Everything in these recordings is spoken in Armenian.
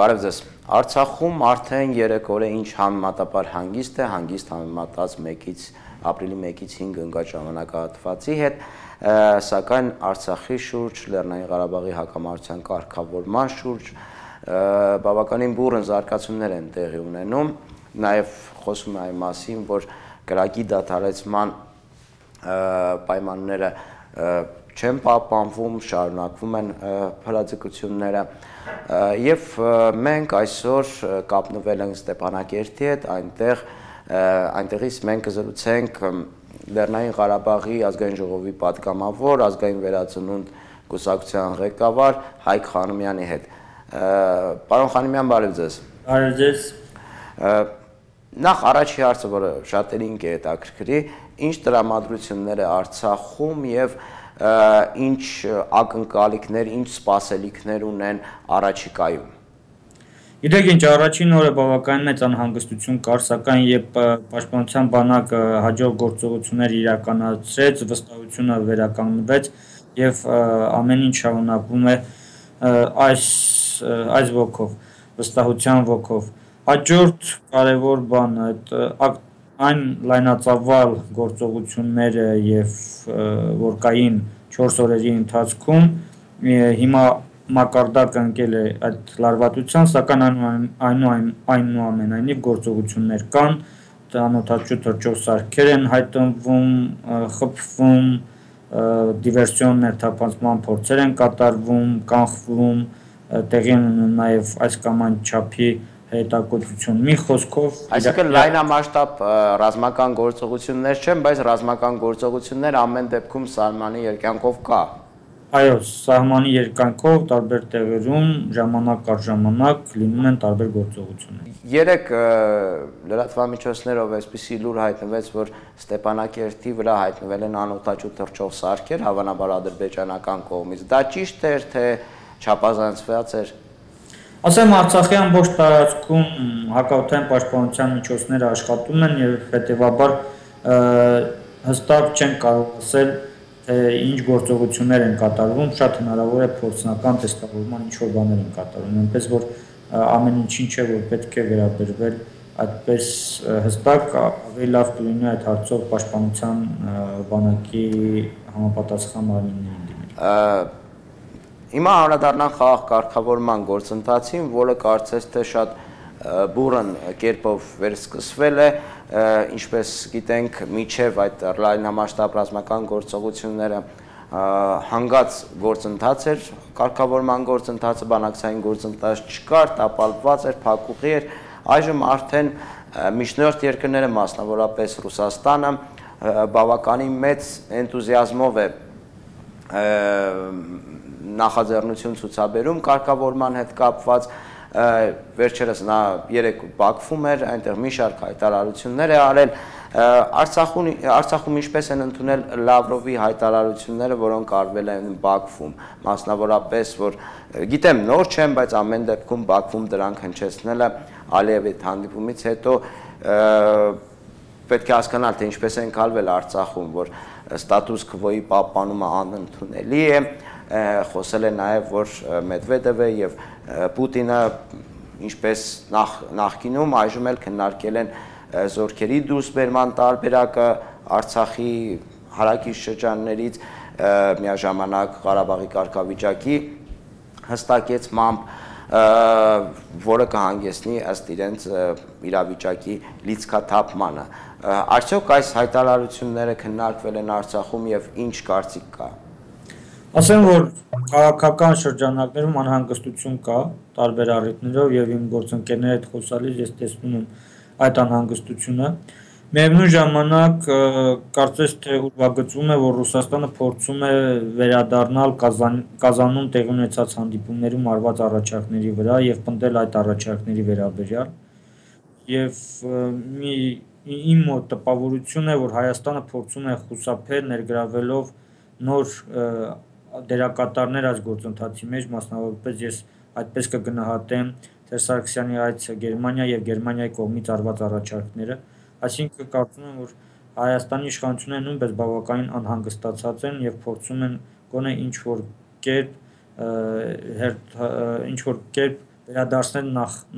Բարև ձեզ։ Արցախում արդեն 3 օր է ինչ համեմատաբար հանգիստ է, հանգիստ համեմատած ապրիլի 1-ից 5 ընկած ժամանակահատվածի հետ, սակայն Արցախի շուրջ, Լեռնային Ղարաբաղի հակամարտության կարգավորման շուրջ բավականին բուռն զարգացումներ են տեղի ունենում, նաև խոսում է այն մասին, որ կրակի դադարեցման պայմանները չեն պահպանվում, շարունակվում են փլատիկությունները եւ մենք այսօր կապնվել ենք Ստեփանակերտի հետ, այնտեղից մենք կզրուցենք Լեռնային Ղարաբաղի ազգային ժողովի պատգամավոր, ազգային վերածնունդ կուսակցության ղեկավար Հայկ Խանոմյանի հետ։ Պարոն Խանոմյան, բարև ձեզ։ Բարև ձեզ։ Նախ առաջի հարցը, որը շատերին կհետաքրքրի, ինչ տրամադրություններ է Արցախում եւ ինչ ակնկալիքներ, ինչ սպասելիքներ ունեն առաջիկայում։ Գիտեք ինչ, առաջին օրը բավականին մեծ անհանգստություն կար, սակայն երբ Պաշտպանության բանակը հաջող գործողություններ իրականացրեց, վստահությունը վերականգնվեց եւ ամեն ինչ շարունակվում է այս ոգով, վստահության ոգով։ Հաջորդ կարևոր բանը այն լայնածավալ գործողությունները եւ որ կային 4 օրերի ընթացքում հիմա մակարդակը ընկել է այդ լարվածության, սակայն այնուամենայնիվ գործողություններ կան, անօթաչու թռչող սարքեր են հայտնվում, խփվում, դիվերսիոն ներթափանցման փորձեր են կատարվում, կանխվում, տեղի են ունենում նաեւ այս կամ այն չափի հետաքրքրություն մի խոսքով, այսինքն լայնամասշտաբ ռազմական գործողություններ չեն, բայց ռազմական գործողություններ ամեն դեպքում սահմանի երկայնքով կա։ Այո, սահմանի երկայնքով տարբեր տեղերում ժամանակ առ ժամանակ լինում են տարբեր գործողություններ։ Երեք լրատվամիջոցներով այսպիսի լուր հայտնվեց, որ Ստեփանակերտի վրա հայտնվել են անօթաչու թռչող սարքեր, հավանաբար ադրբեջանական կողմից։ Դա ճիշտ էր, թե չափազանցված էր։ Ասեմ, Արցախի ամբողջ տարածքում հակաօդային պաշտպանության միջոցները աշխատում են եւ հետեւաբար հստակ չեն կարող ասել, թե ինչ գործողություններ են կատարվում, շատ հնարավոր է փորձնական տեստավորման ինչ-որ բաներ են կատարվում, այնպես որ ամեն ինչին չէ, որ պետք է վերաբերվել այդպես հստակ, ավելի լավ կլինի այդ հարցով պաշտպանության բանակի համապատասխան մարմիններին դիմել։ Հիմա անդրադառնանք խաղաղ կարգավորման գործընթացին, որը կարծես թե շատ բուռն կերպով վերսկսվել է, ինչպես գիտենք, միջև այդ լայնամասշտաբ ռազմական գործողությունները հանգած գործընթաց էր, կարգավորման գործընթացը, բանակցային գործընթաց չկար, տապալված էր, փակուղի էր, այժմ արդեն միջնորդ երկրները, մասնավորապես Ռուսաստանը, բավականին մեծ էնտուզիազմով է նախաձեռնություն ցուցաբերում կարգավորման հետ կապված, վերջերս նա երեք Բաքվում էր, այնտեղ մի շարք հայտարարություններ է արել, Արցախում ինչպես են ընդունել Լավրովի հայտարարությունները, որոնք արվել են Բաքվում, մասնավորապես, որ գիտեմ նոր չեն, բայց ամեն դեպքում Բաքվում դրանք հնչեցնելը Ալիևի հանդիպումից հետո պետք է հասկանալ, թե ինչպես են կալվել Արցախում, որ ստատուս քվոյի պահպանումը անընդունելի է, խոսել է նաև, որ Մեդվեդևը եւ Պուտինը ինչպես նախկինում այժմ էլ քննարկել են զորքերի դուրսբերման տարբերակը Արցախի հարակից շրջաններից, միաժամանակ Ղարաբաղի կարգավիճակի հստակեցմամբ, որը կհանգեցնի ըստ իրենց իրավիճակի լիցքաթափմանը։ Արդյոք այս հայտարարությունները քննարկվել են Արցախում եւ ինչ կարծիք կա։ Ասեմ, որ քաղաքական շրջանակներում անհանգստություն կա տարբեր առիթներով եւ իմ գործընկերների հետ խոսալիս ես տեսնում եմ այդ անհանգստությունը։ Միևնույն ժամանակ կարծես թե ուրվագծվում է, որ Ռուսաստանը փորձում է վերադառնալ Կազանում տեղի ունեցած հանդիպումներում արված առաջարկների վրա եւ պնդել այդ առաջարկների վերաբերյալ։ Եվ իմ մոտ տպավորություն է, որ Հայաստանը փորձում է խուսափել ներգրավելով նոր դերակատարներ այս գործընթացի մեջ, մասնավորապես ես այդպես կգնահատեմ Սերժ Սարգսյանի այցը Գերմանիա եւ Գերմանիայի կողմից արված առաջարկները, այսինքն կարծում եմ, որ Հայաստանի իշխանությունները նույնպես բավականին անհանգստացած են եւ փորձում են գոնե ինչ որ կերպ վերադարձնել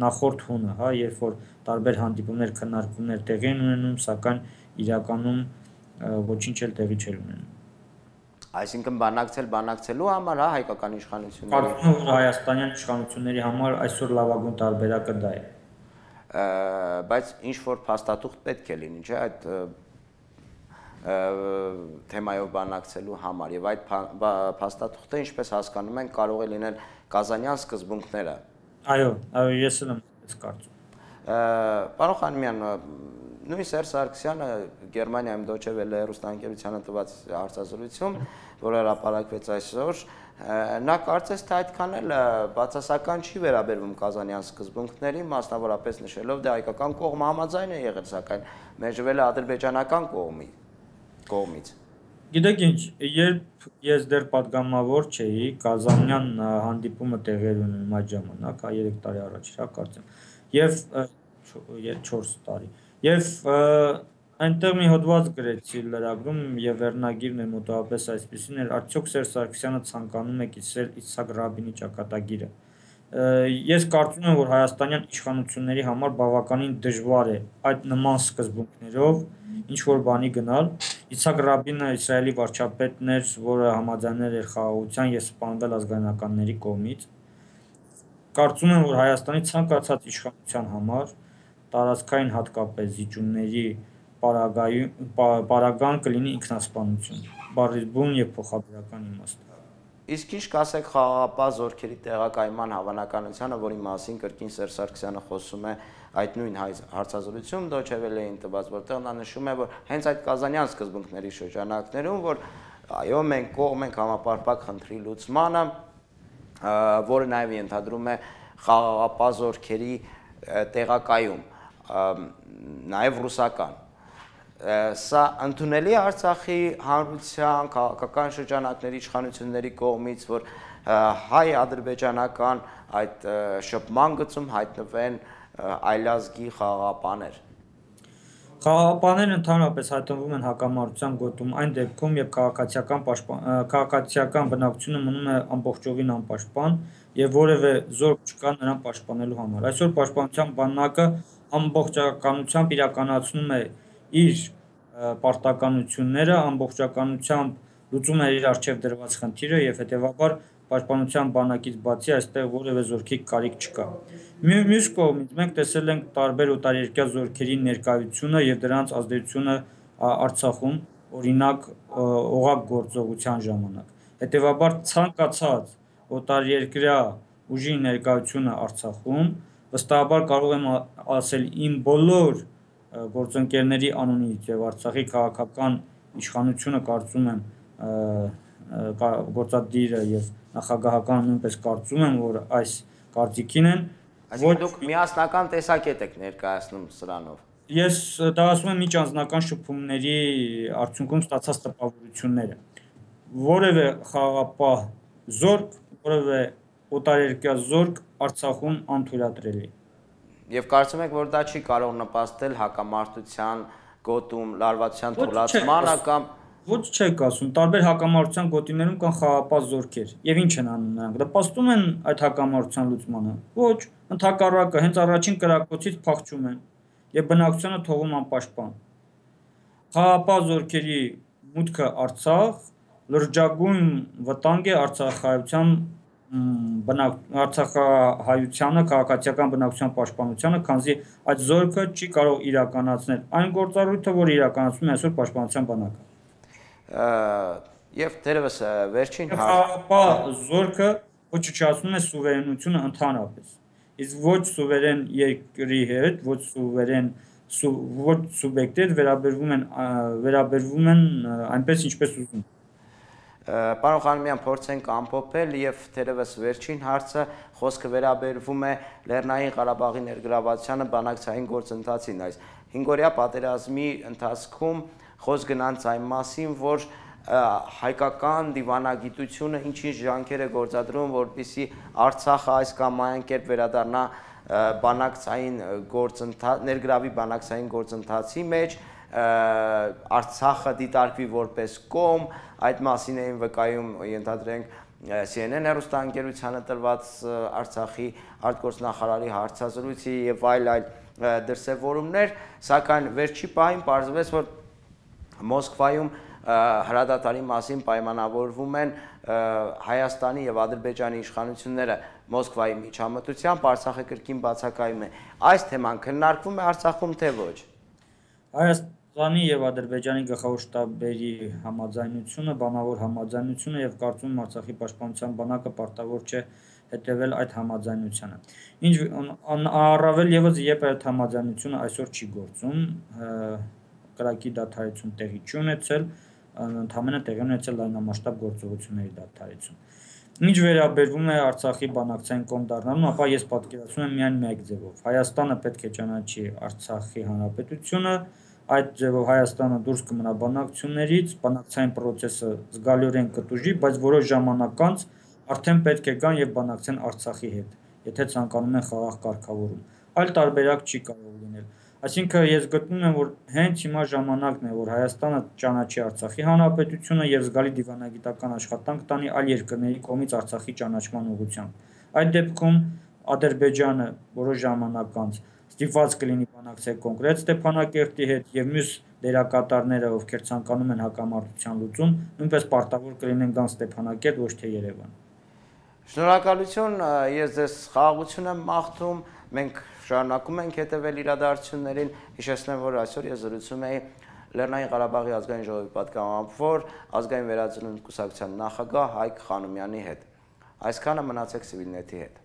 նախորդ հունը, հա, երբ որ տարբեր հանդիպումներ, քննարկումներ տեղի են ունենում, սակայն իրականում ոչինչ էլ տեղի չէր ունենում։ Այսինքն բանակցելու համար, հա, հայկական իշխանությունների։ Կարծում եմ, որ հայաստանյան իշխանությունների համար այսօր լավագույն տարբերակը դա է։ Բայց ինչ որ փաստաթուղթ պետք է լինի, չէ՞, այդ թեմայով բանակցելու համար եւ այդ փաստաթուղթը, ինչպես հասկանում ենք, կարող է լինել Կազանյան սկզբունքները։ Այո, ես էլ եմ այս կարծում։ Պարոն Խանոմյան, նույն Սերժ Սարգսյանը Գերմանիայում Deutsche Welle հեռուստաընկերությանը տված հարցազրույցում, որը հրապարակվեց այսօր, նա կարծես թե այդքան էլ բացասական չի վերաբերվում Կազանյան սկզբունքներին, մասնավորապես նշելով, դե հայկական կողմը համաձայն է եղել, սակայն մեջվել է ադրբեջանական կողմից։ Գիտեք ինչ, երբ ես դեռ պատգամավոր չէի, Կազանյան հանդիպումը տեղի էր ունենում այդ ժամանակ, 3 տարի առաջ, հա, կարծեմ, եւ 4 տարի։ Եվ այնտեղ մի հոդված գրեցի լրագրում եւ վերնագիրն է մոտավորապես այսպեսին էր, արդյոք Սերժ Սարգսյանը ցանկանում է կիսել Իցհակ Ռաբինի ճակատագիրը։ Ես կարծում եմ, որ հայաստանյան իշխանությունների համար բավականին դժվար է այդ նման սկզբունքներով ինչ որ բանի գնալ։ Իցհակ Ռաբինը Իսրայելի վարչապետն էր, որը համաձայնել էր խաղաղության եւ սպանվել ազգանականների կողմից։ Կարծում եմ, որ Հայաստանի ցանկացած իշխանության համար տարածքային հատկապես զիջումների պարագան կլինի ինքնասպանություն, բառից բուն եւ փոխաբերական իմաստով։ Իսկ ինչ կասեք խաղաղապահ զորքերի տեղակայման հավանականությանը, որի մասին կրկին Սերժ Սարգսյանը խոսում է այդ նույն հարցազրույցում Deutsche Welle-ին տված, որտեղ նա նշում է, որ հենց այդ Կազանյան սկզբունքների շրջանակներում, որ այո, մենք կողմ ենք համապարփակ խնդրի լուծմանը, որը նաև ենթադրում է խաղաղապահ զորքերի տեղակայում, նաև ռուսական։ Սա ընդունելի Արցախի հանրության քաղաքական շրջանակների իշխանությունների կողմից, որ հայ-ադրբեջանական այդ շփման գծում հայտնվեն այլազգի խաղաղապահներ։ Խաղաղապահներն ընդհանրապես հայտնվում են հակամարտության գոտում այն դեպքում, երբ քաղաքացիական բնակչությունը մնում է ամբողջովին անպաշտպան եւ որևէ զորք չկա նրան պաշտպանելու համար։ Այսօր պաշտպանության բանակը ամբողջականությամբ իրականացնում է իր պարտականությունները, ամբողջականությամբ լուծում է իր առջև դրված խնդիրը եւ հետեւաբար պաշտպանության բանակից բացի այստեղ որևէ զորքի կարիք չկա։ Մյուս կողմից մենք տեսել ենք տարբեր օտարերկրյա զորքերի ներկայությունը եւ դրանց ազդեցությունը Արցախում, օրինակ օղակ գործողության ժամանակ։ Հետեւաբար ցանկացած օտարերկրյա ուժի ներկայությունը Արցախում վստահաբար կարող եմ ասել իմ բոլոր գործընկերների անունից եւ Արցախի քաղաքական իշխանությունը կարծում եմ գործադիրը եւ նախագահական նույնպես կարծում եմ, որ այս կարծիքին են։ Այսինքն դուք միասնական տեսակետ եք ներկայացնում սրանով։ Ես դա ասում եմ միջանձնական շփումների արդյունքում ստացած տպավորությունները։ Որևէ խաղաղապահ զորք, որևէ օտարերկրյա զորք Արցախում անթույլատրելի։ Եվ կարծում եք, որ դա չի կարող նպաստել հակամարտության գոտում լարվածության թուլացմանը կամ ոչ չեք ասում, տարբեր հակամարտության գոտիներում կան խաղաղապահ զորքեր։ Եվ ինչ են անում նրանք։ Նպաստում են այդ հակամարտության լուծմանը։ Ոչ, ընդհակառակը հենց առաջին կրակոցից փախչում են եւ բնակչությանը թողում անպաշտպան։ Խաղաղապահ զորքերի մուտքը Արցախ լրջագույն վտանգ է արցախահայությանը, քաղաքացիական բնակչության պաշտպանությանը, քանզի այդ զորքը չի կարող իրականացնել այն գործառույթը, որը իրականացնում է այսօր պաշտպանության բանակը։ Եվ դերևս վերջին խաղաղապահ զորքը ոչնչացնում է սուվերենությունը ընդհանրապես։ Իսկ ոչ սուվերեն երկրի հետ, ոչ սուբյեկտի հետ վերաբերվում են այնպես ինչպես ուզում։ Պարոն Խանոմյան, փորձենք ամփոփել եւ թերևս վերջին հարցը խոսքը վերաբերվում է Լեռնային Ղարաբաղի ներգրավվածությանը բանակցային գործընթացին։ Այս 5-օրյա պատերազմի ընթացքում խոսք գնաց այն մասին, որ հայկական դիվանագիտությունը ինչ-ինչ ջանքեր է գործադրում, որպեսզի Արցախը այս կամ այն կերպ վերադառնա բանակցային գործընթաց, ներգրավի բանակցային գործընթացի մեջ, Արցախը դիտարկվի որպես կողմ, այդ մասին էին վկայում, ենթադրենք, CNN հեռուստաընկերությանը տրված Արցախի արտգործնախարարի հարցազրույցի եւ այլ դրսևորումներ, սակայն վերջի պահին պարզվեց, որ Մոսկվայում հրադադարի մասին պայմանավորվում են Հայաստանի եւ Ադրբեջանի իշխանությունները Մոսկվայի միջամտությամբ, Արցախը կրկին բացակայում է։ Այս թեման քննարկվում է Արցախում թե ոչ։ Հայաստանի եւ Ադրբեջանի գլխավոր շտաբերի համաձայնությունը, բանավոր համաձայնությունը եւ կարծում եմ Արցախի պաշտպանության բանակը պարտավոր չէ հետևել այդ համաձայնությանը։ Ինչ առավել եւս երբ այդ համաձայնությունը այսօր չի գործում, կրակի դադարեցում տեղի չի ունեցել, ընդհանրապես տեղի ունեցել լայնամասշտաբ գործողությունների դադարեցում։ Ինչ վերաբերվում է Արցախի բանակցային կողմ դառնալուն, ապա ես պատկերացնում եմ միայն մեկ ձևով։ Հայաստանը պետք է ճանաչի Արցախի հանրապետությունը, այդ ձևով Հայաստանը դուրս կմնա բանակցություններից, բանակցային process-ը զգալիորեն կտուժի, բայց որոշ ժամանակ անց արդեն պետք է գան եւ բանակցեն Արցախի հետ, եթե ցանկանում են խաղաղ կարգավորում։ Այլ տարբերակ չի կարող լինել։ Այսինքն ես գտնում եմ, որ հենց հիմա ժամանակն է, որ Հայաստանը ճանաչի Արցախի հանրապետությունը եւ զգալի դիվանագիտական աշխատանք տանի այլ երկրների կողմից Արցախի ճանաչման ուղղությամբ։ Այդ դեպքում Ադրբեջանը որոշ ժամանակ անց ստիպված կլինի բանակցել կոնկրետ Ստեփանակերտի հետ եւ մյուս դերակատարները, ովքեր ցանկանում են հակամարտության լուծում, նույնպես պարտավոր կլինեն գան Ստեփանակերտ, ոչ թե Երևան։ Շնորհակալություն, ես ձեզ խաղաղություն եմ մաղթում, մենք շարունակում ենք հետևել իրադարձություններին, հիշեցնեմ, որ այսօր ես զրուցում էի Լեռնային Ղարաբաղի ազգային ժողովի պատգամավոր, ազգային վերածնունդ կուսակցության նախագահ Հայկ Խանոմյանի հետ։ Այսքանը մնացեք Civilnet-ի հետ։